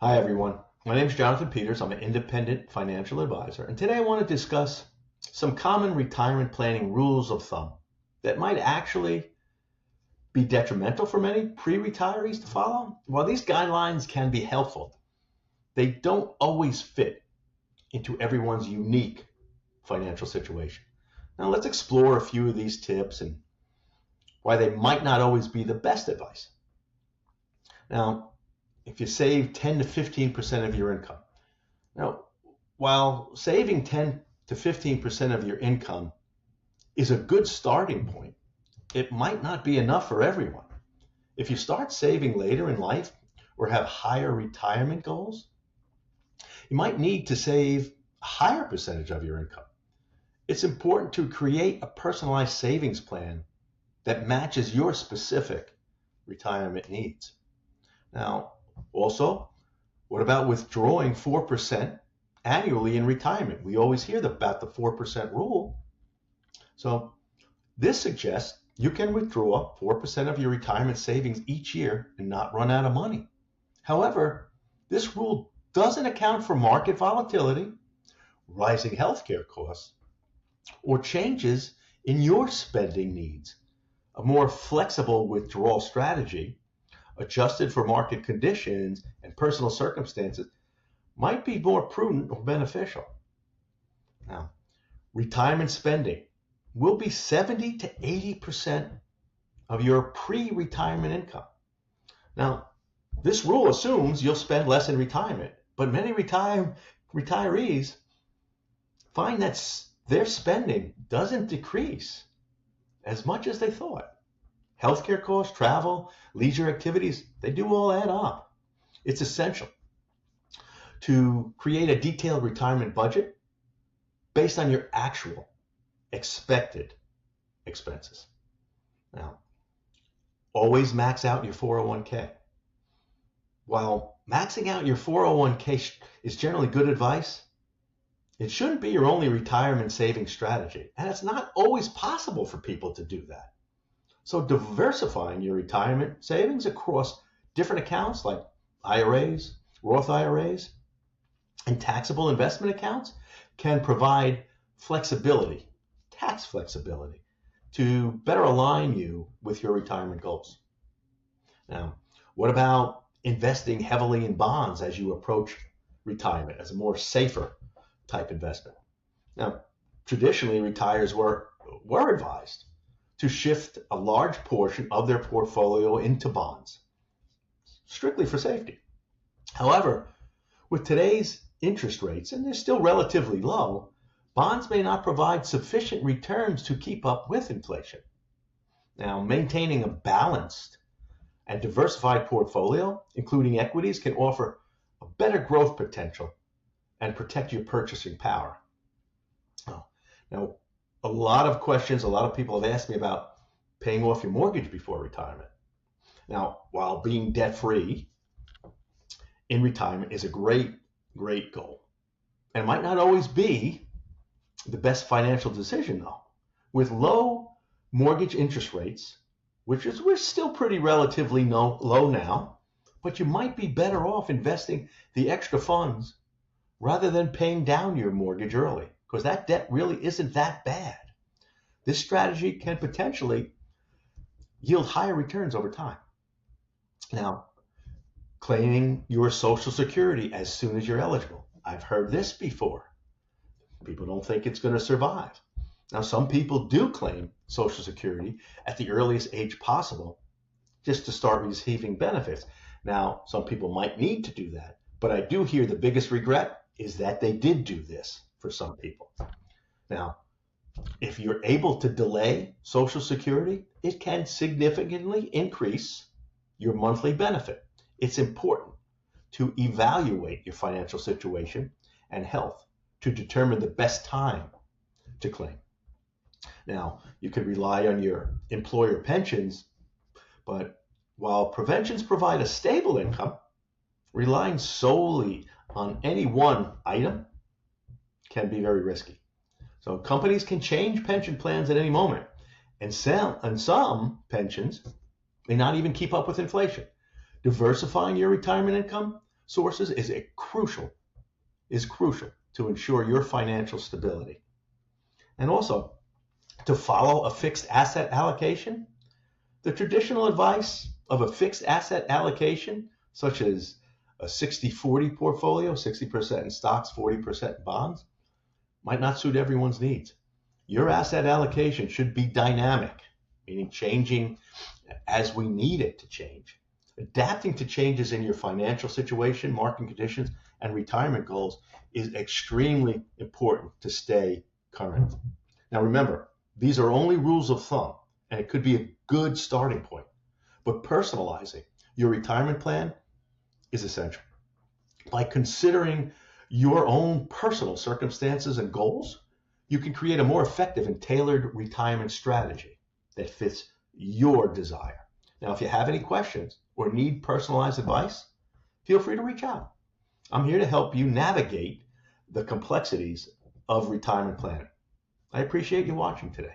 Hi, everyone. My name is Jonathan Peters. I'm an independent financial advisor. And today I want to discuss some common retirement planning rules of thumb that might actually be detrimental for many pre-retirees to follow. While these guidelines can be helpful, they don't always fit into everyone's unique financial situation. Now, let's explore a few of these tips and why they might not always be the best advice. Now, if you save 10 to 15% of your income. Now, while saving 10 to 15% of your income is a good starting point, it might not be enough for everyone. If you start saving later in life or have higher retirement goals, you might need to save a higher percentage of your income. It's important to create a personalized savings plan that matches your specific retirement needs. Now, also, what about withdrawing 4% annually in retirement? We always hear about the 4% rule. So this suggests you can withdraw 4% of your retirement savings each year and not run out of money. However, this rule doesn't account for market volatility, rising healthcare costs, or changes in your spending needs. A more flexible withdrawal strategy, adjusted for market conditions and personal circumstances, might be more prudent or beneficial. Now, retirement spending will be 70 to 80% of your pre-retirement income. Now, this rule assumes you'll spend less in retirement, but many retirees find that their spending doesn't decrease as much as they thought. Healthcare costs, travel, leisure activities, they do all add up. It's essential to create a detailed retirement budget based on your actual expected expenses. Now, always max out your 401k. While maxing out your 401k is generally good advice, it shouldn't be your only retirement saving strategy. And it's not always possible for people to do that. So diversifying your retirement savings across different accounts like IRAs, Roth IRAs, and taxable investment accounts can provide flexibility, tax flexibility, to better align you with your retirement goals. Now, what about investing heavily in bonds as you approach retirement as a more safer type investment? Now, traditionally, retirees were advised to shift a large portion of their portfolio into bonds, strictly for safety. However, with today's interest rates, and they're still relatively low, bonds may not provide sufficient returns to keep up with inflation. Now, maintaining a balanced and diversified portfolio, including equities, can offer a better growth potential and protect your purchasing power. Now, a lot of people have asked me about paying off your mortgage before retirement. Now, while being debt-free in retirement is a great goal, and might not always be the best financial decision though. With low mortgage interest rates, we're still pretty relatively low now, but you might be better off investing the extra funds rather than paying down your mortgage early, because that debt really isn't that bad. This strategy can potentially yield higher returns over time. Now, claiming your Social Security as soon as you're eligible. I've heard this before. People don't think it's going to survive. Now, some people do claim Social Security at the earliest age possible just to start receiving benefits. Now, some people might need to do that, but I do hear the biggest regret is that they did do this for some people. Now, if you're able to delay Social Security, it can significantly increase your monthly benefit. It's important to evaluate your financial situation and health to determine the best time to claim. Now, you can rely on your employer pensions, but while preventions provide a stable income, relying solely on any one item can be very risky. So companies can change pension plans at any moment, and some pensions may not even keep up with inflation. Diversifying your retirement income sources is crucial to ensure your financial stability. And also, to follow a fixed asset allocation, the traditional advice of a fixed asset allocation, such as a 60-40 portfolio, 60% in stocks, 40% in bonds, might not suit everyone's needs. Your asset allocation should be dynamic, meaning changing as we need it to change. Adapting to changes in your financial situation, market conditions, and retirement goals is extremely important to stay current. Now remember, these are only rules of thumb, and it could be a good starting point. But personalizing your retirement plan is essential. By considering your own personal circumstances and goals, you can create a more effective and tailored retirement strategy that fits your desire. Now, if you have any questions or need personalized advice, feel free to reach out. I'm here to help you navigate the complexities of retirement planning. I appreciate you watching today.